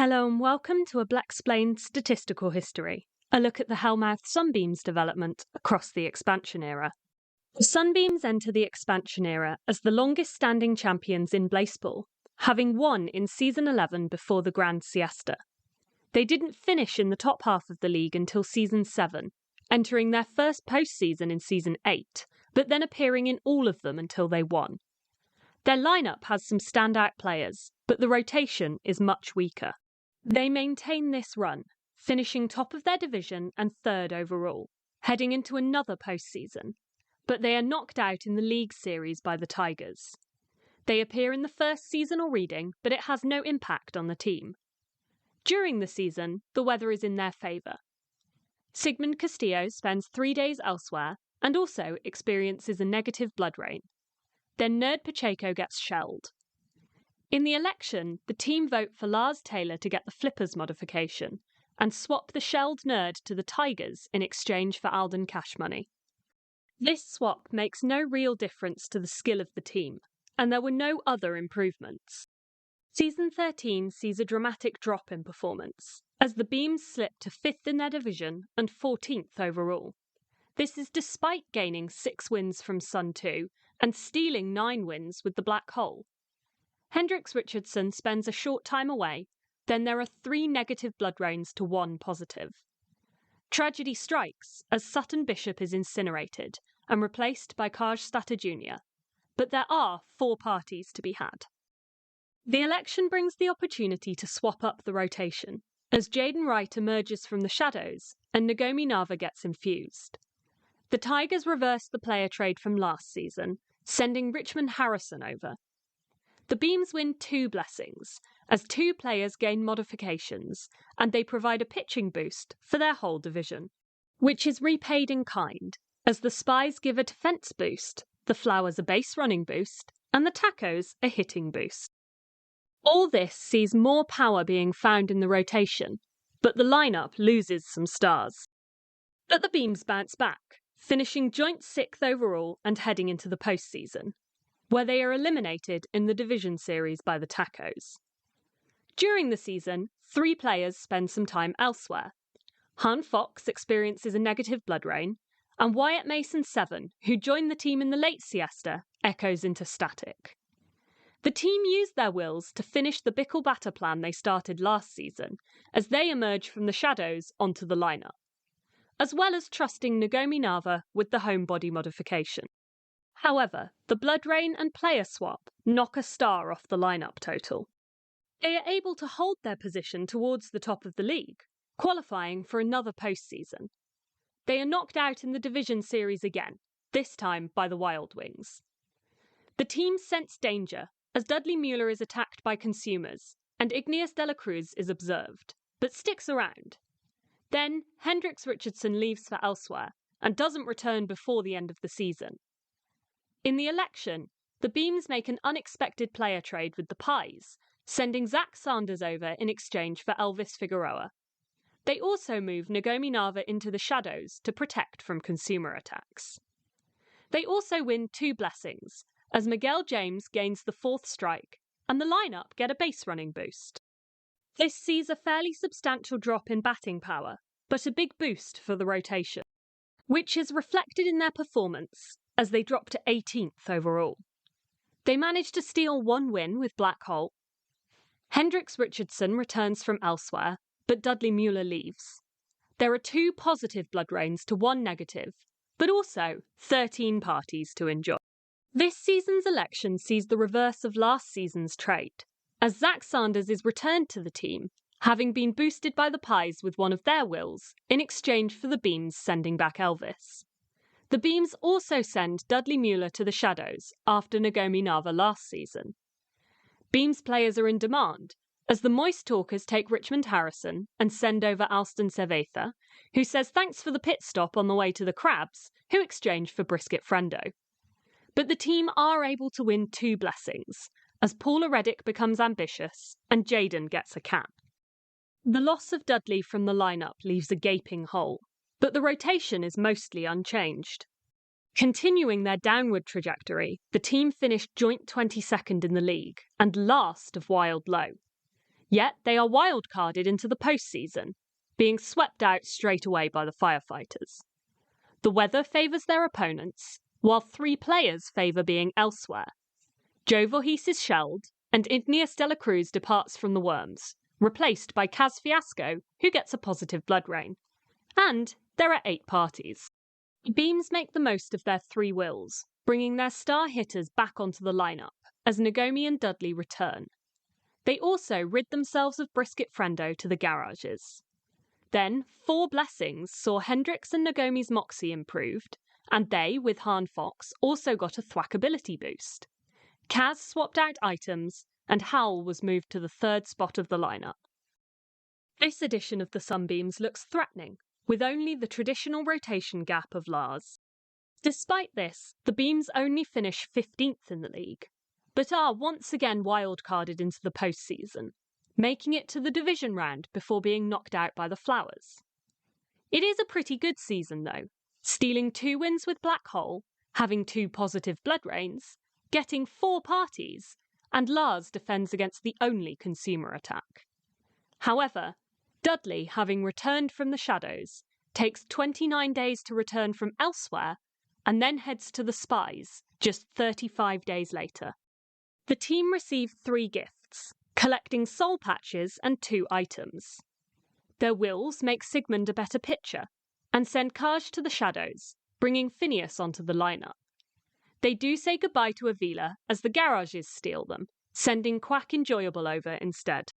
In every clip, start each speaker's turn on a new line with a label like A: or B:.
A: Hello and welcome to a Blaseball Statistical History, a look at the Hellmouth Sunbeams development across the expansion era. The Sunbeams enter the expansion era as the longest-standing champions in Blaseball, having won in Season 11 before the Grand Siesta. They didn't finish in the top half of the league until Season 7, entering their first postseason in Season 8, but then appearing in all of them until they won. Their lineup has some standout players, but the rotation is much weaker. They maintain this run, finishing top of their division and third overall, heading into another postseason, but they are knocked out in the league series by the Tigers. They appear in the first seasonal reading, but it has no impact on the team. During the season, the weather is in their favour. Sigmund Castillo spends 3 days elsewhere and also experiences a negative blood rain. Then Nerd Pacheco gets shelled. In the election, the team vote for Lars Taylor to get the Flippers modification and swap the shelled nerd to the Tigers in exchange for Alden cash money. This swap makes no real difference to the skill of the team, and there were no other improvements. Season 13 sees a dramatic drop in performance, as the Beams slip to 5th in their division and 14th overall. This is despite gaining 6 wins from Sun 2 and stealing 9 wins with the Black Hole. Hendrix Richardson spends a short time away, then there are 3 negative blood rains to 1 positive. Tragedy strikes as Sutton Bishop is incinerated and replaced by Kaj Stata Jr., but there are 4 parties to be had. The election brings the opportunity to swap up the rotation, as Jaden Wright emerges from the shadows and Nagomi Nava gets infused. The Tigers reverse the player trade from last season, sending Richmond Harrison over. The Beams win 2 blessings, as 2 players gain modifications, and they provide a pitching boost for their whole division, which is repaid in kind, as the Spies give a defence boost, the Flowers a base running boost, and the Tacos a hitting boost. All this sees more power being found in the rotation, but the lineup loses some stars. But the Beams bounce back, finishing joint 6th overall and heading into the postseason, where they are eliminated in the division series by the Tacos. During the season, 3 players spend some time elsewhere. Han Fox experiences a negative blood rain, and Wyatt Mason 7, who joined the team in the late siesta, echoes into static. The team used their wills to finish the Bickle Batter plan they started last season, as they emerge from the shadows onto the lineup, as well as trusting Nagomi Nava with the homebody modification. However, the blood rain and player swap knock a star off the lineup total. They are able to hold their position towards the top of the league, qualifying for another postseason. They are knocked out in the division series again, this time by the Wild Wings. The team sense danger as Dudley Mueller is attacked by consumers and Igneous de la Cruz is observed, but sticks around. Then Hendrix Richardson leaves for elsewhere and doesn't return before the end of the season. In the election, the Beams make an unexpected player trade with the Pies, sending Zach Sanders over in exchange for Elvis Figueroa. They also move Nagomi Nava into the shadows to protect from consumer attacks. They also win 2 blessings, as Miguel James gains the 4th strike and the lineup get a base running boost. This sees a fairly substantial drop in batting power, but a big boost for the rotation, which is reflected in their performance, as they drop to 18th overall. They manage to steal 1 win with Black Hole. Hendrix Richardson returns from elsewhere, but Dudley Mueller leaves. There are 2 positive blood rains to 1 negative, but also 13 parties to enjoy. This season's election sees the reverse of last season's trade, as Zach Sanders is returned to the team, having been boosted by the Pies with one of their wills in exchange for the Beams sending back Elvis. The Beams also send Dudley Mueller to the shadows after Nagomi Nava last season. Beams players are in demand, as the Moist Talkers take Richmond Harrison and send over Alston Cerveza, who says thanks for the pit stop on the way to the Crabs, who exchange for Brisket Frendo. But the team are able to win 2 blessings, as Paula Reddick becomes ambitious and Jaden gets a cap. The loss of Dudley from the lineup leaves a gaping hole, but the rotation is mostly unchanged. Continuing their downward trajectory, the team finished joint 22nd in the league and last of Wild Low. Yet they are wildcarded into the postseason, being swept out straight away by the Firefighters. The weather favours their opponents, while 3 players favour being elsewhere. Joe Voorhees is shelled, and Igneous de la Cruz departs from the Worms, replaced by Kaz Fiasco, who gets a positive blood rain. And there are 8 parties. The Beams make the most of their 3 wills, bringing their star hitters back onto the lineup as Nagomi and Dudley return. They also rid themselves of Brisket Friendo to the garages. Then 4 blessings saw Hendrix and Nagomi's Moxie improved, and they, with Han Fox, also got a thwack ability boost. Kaz swapped out items, and Howl was moved to the 3rd spot of the lineup. This edition of the Sunbeams looks threatening, with only the traditional rotation gap of Lars. Despite this, the Beams only finish 15th in the league, but are once again wildcarded into the postseason, making it to the division round before being knocked out by the Flowers. It is a pretty good season though, stealing 2 wins with Black Hole, having 2 positive blood rains, getting 4 parties, and Lars defends against the only consumer attack. However, Dudley, having returned from the shadows, takes 29 days to return from elsewhere and then heads to the Spies just 35 days later. The team receive 3 gifts, collecting soul patches and 2 items. Their wills make Sigmund a better pitcher and send Kaj to the shadows, bringing Phineas onto the lineup. They do say goodbye to Avila as the garages steal them, sending Quack Enjoyable over instead.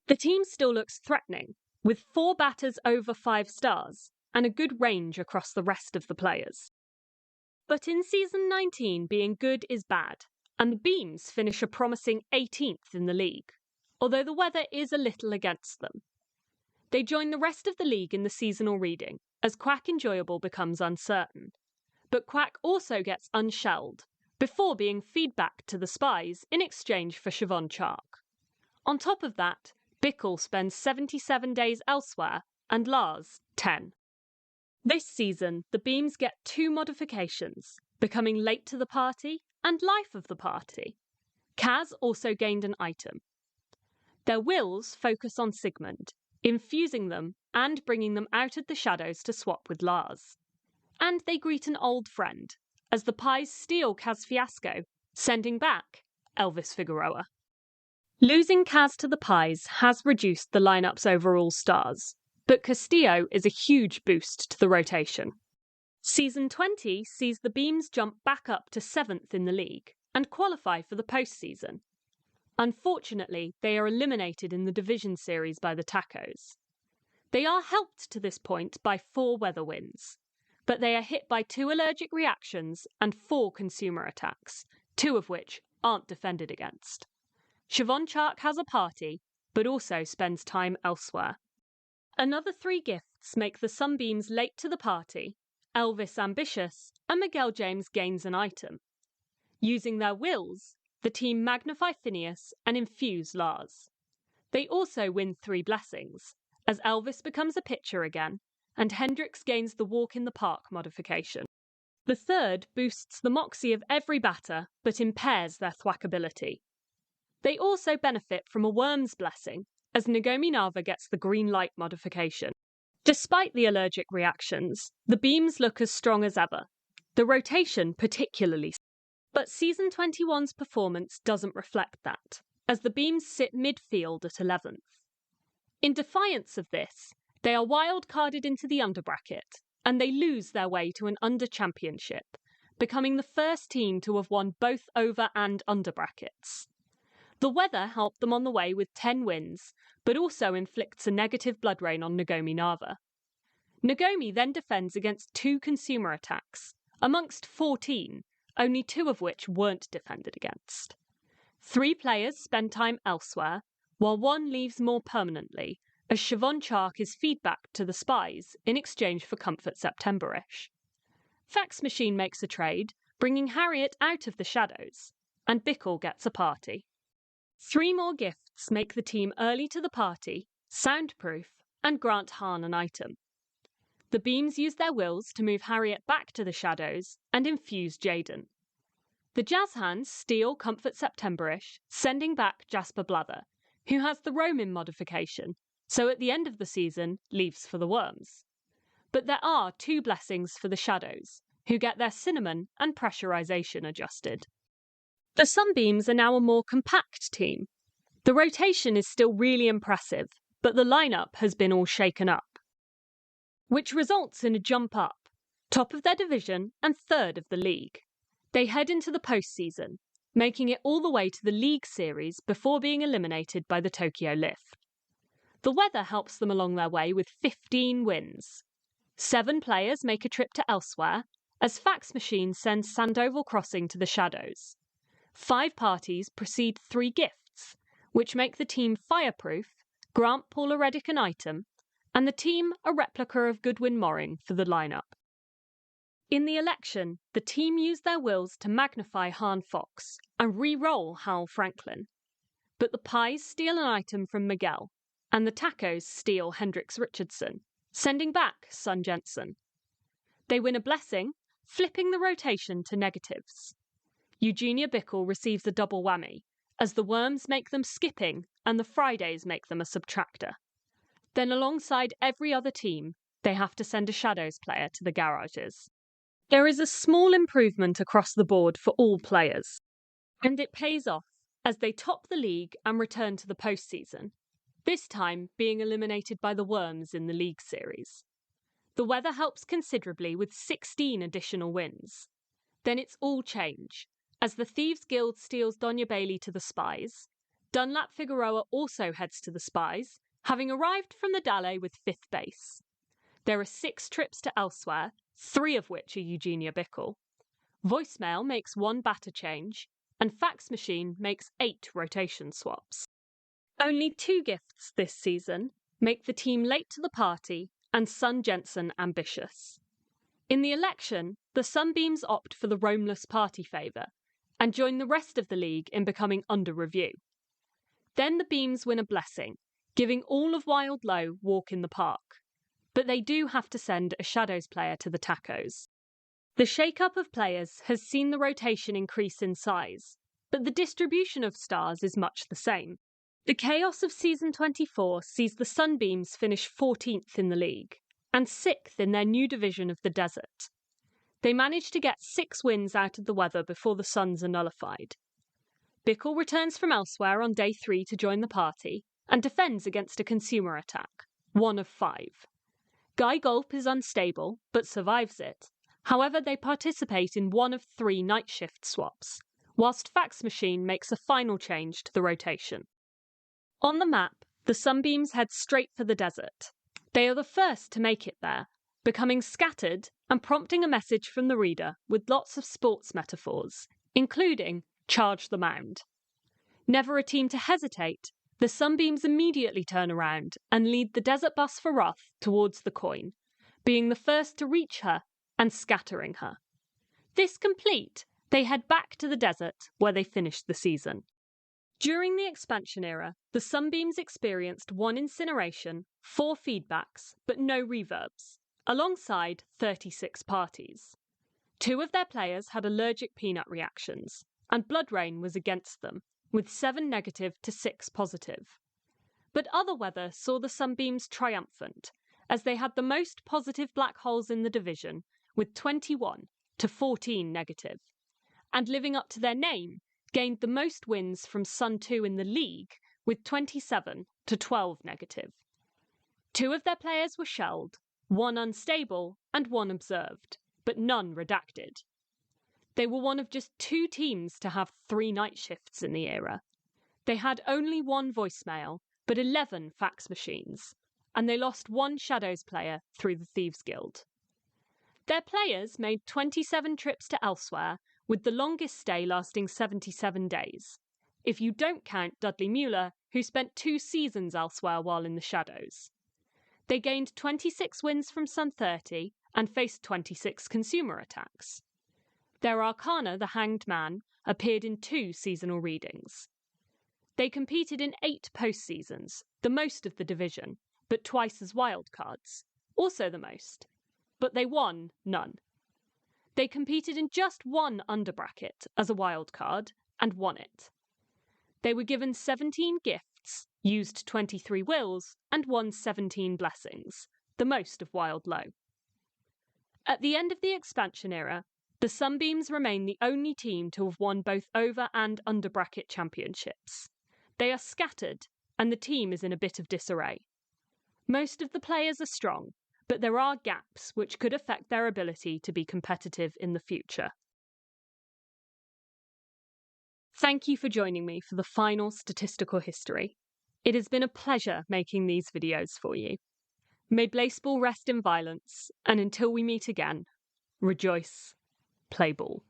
A: The team still looks threatening, with 4 batters over 5 stars and a good range across the rest of the players. But in Season 19, being good is bad, and the Beams finish a promising 18th in the league, although the weather is a little against them. They join the rest of the league in the seasonal reading, as Quack Enjoyable becomes uncertain. But Quack also gets unshelled, before being feedback to the Spies in exchange for Siobhan Chark. On top of that, Bickle spends 77 days elsewhere, and Lars 10. This season, the Beams get 2 modifications, becoming late to the party and life of the party. Kaz also gained an item. Their wills focus on Sigmund, infusing them and bringing them out of the shadows to swap with Lars. And they greet an old friend, as the Pies steal Kaz Fiasco, sending back Elvis Figueroa. Losing Kaz to the Pies has reduced the lineup's overall stars, but Castillo is a huge boost to the rotation. Season 20 sees the Beams jump back up to 7th in the league and qualify for the postseason. Unfortunately, they are eliminated in the division series by the Tacos. They are helped to this point by 4 weather wins, but they are hit by 2 allergic reactions and 4 consumer attacks, 2 of which aren't defended against. Siobhan Chark has a party, but also spends time elsewhere. Another 3 gifts make the Sunbeams late to the party, Elvis ambitious, and Miguel James gains an item. Using their wills, the team magnify Phineas and infuse Lars. They also win 3 blessings, as Elvis becomes a pitcher again, and Hendrix gains the walk in the park modification. The 3rd boosts the moxie of every batter, but impairs their thwack ability. They also benefit from a Worm's blessing, as Nagomi Nava gets the green light modification. Despite the allergic reactions, the Beams look as strong as ever, the rotation particularly. But Season 21's performance doesn't reflect that, as the Beams sit midfield at 11th. In defiance of this, they are wild-carded into the underbracket, and they lose their way to an under-championship, becoming the first team to have won both over and under brackets. The weather helped them on the way with 10 wins, but also inflicts a negative blood rain on Nagomi Nava. Nagomi then defends against 2 consumer attacks, amongst 14, only 2 of which weren't defended against. 3 players spend time elsewhere, while 1 leaves more permanently, as Siobhan Chark is feedback to the Spies in exchange for Comfort September-ish. Fax Machine makes a trade, bringing Harriet out of the shadows, and Bickle gets a party. 3 more gifts make the team early to the party, soundproof, and grant Han an item. The Beams use their wills to move Harriet back to the shadows and infuse Jaden. The Jazz Hands steal Comfort September-ish, sending back Jasper Blather, who has the roaming modification, so at the end of the season leaves for the worms. But there are 2 blessings for the shadows, who get their cinnamon and pressurization adjusted. The Sunbeams are now a more compact team. The rotation is still really impressive, but the lineup has been all shaken up, which results in a jump up, top of their division and 3rd of the league. They head into the postseason, making it all the way to the League Series before being eliminated by the Tokyo Lift. The weather helps them along their way with 15 wins. 7 players make a trip to elsewhere, as Fax Machine sends Sandoval Crossing to the Shadows. 5 parties precede 3 gifts, which make the team fireproof, grant Paula Reddick an item, and the team a replica of Goodwin Moring for the lineup. In the election, the team used their wills to magnify Han Fox and re-roll Hal Franklin. But the Pies steal an item from Miguel, and the Tacos steal Hendrix Richardson, sending back Sun Jensen. They win a blessing, flipping the rotation to negatives. Eugenia Bickle receives a double whammy, as the Worms make them skipping and the Fridays make them a subtractor. Then alongside every other team, they have to send a Shadows player to the garages. There is a small improvement across the board for all players, and it pays off as they top the league and return to the postseason, this time being eliminated by the Worms in the League Series. The weather helps considerably with 16 additional wins. Then it's all change, as the Thieves Guild steals Donya Bailey to the Spies. Dunlap Figueroa also heads to the Spies, having arrived from the Dalle with 5th base. There are 6 trips to elsewhere, 3 of which are Eugenia Bickle. Voicemail makes 1 batter change, and Fax Machine makes 8 rotation swaps. Only 2 gifts this season make the team late to the party and Sun Jensen ambitious. In the election, the Sunbeams opt for the roamless party favour and join the rest of the league in becoming under review. Then the Beams win a blessing, giving all of Wild Low walk in the park. But they do have to send a Shadows player to the Tacos. The shake-up of players has seen the rotation increase in size, but the distribution of stars is much the same. The chaos of Season 24 sees the Sunbeams finish 14th in the league, and 6th in their new division of the Desert. They manage to get 6 wins out of the weather before the Suns are nullified. Bickle returns from elsewhere on day 3 to join the party, and defends against a consumer attack, 1 of 5. Guy Gulp is unstable, but survives it. However, they participate in 1 of 3 night shift swaps, whilst Fax Machine makes a final change to the rotation. On the map, the Sunbeams head straight for the desert. They are the first to make it there, becoming scattered and prompting a message from the reader with lots of sports metaphors, including charge the mound. Never a team to hesitate, the Sunbeams immediately turn around and lead the desert bus for Wrath towards the coin, being the first to reach her and scattering her. This complete, they head back to the desert where they finished the season. During the expansion era, the Sunbeams experienced 1 incineration, 4 feedbacks, but no reverbs, alongside 36 parties. 2 of their players had allergic peanut reactions, and Blood Rain was against them, with 7 negative to 6 positive. But other weather saw the Sunbeams triumphant, as they had the most positive black holes in the division, with 21 to 14 negative, and living up to their name, gained the most wins from Sun 2 in the league, with 27 to 12 negative. 2 of their players were shelled, 1 unstable and 1 observed, but none redacted. They were one of just 2 teams to have 3 night shifts in the era. They had only 1 voicemail, but 11 fax machines, and they lost 1 Shadows player through the Thieves Guild. Their players made 27 trips to elsewhere, with the longest stay lasting 77 days, if you don't count Dudley Mueller, who spent 2 seasons elsewhere while in the Shadows. They gained 26 wins from Sun 30 and faced 26 consumer attacks. Their Arcana, the Hanged Man, appeared in 2 seasonal readings. They competed in 8 postseasons, the most of the division, but twice as wildcards, also the most, but they won none. They competed in just 1 underbracket as a wildcard and won it. They were given 17 gifts gifts, used 23 wills, and won 17 blessings, the most of Wild Low. At the end of the expansion era, the Sunbeams remain the only team to have won both over and under bracket championships. They are scattered, and the team is in a bit of disarray. Most of the players are strong, but there are gaps which could affect their ability to be competitive in the future. Thank you for joining me for the final statistical history. It has been a pleasure making these videos for you. May Blaseball rest in violence, and until we meet again, rejoice, play ball.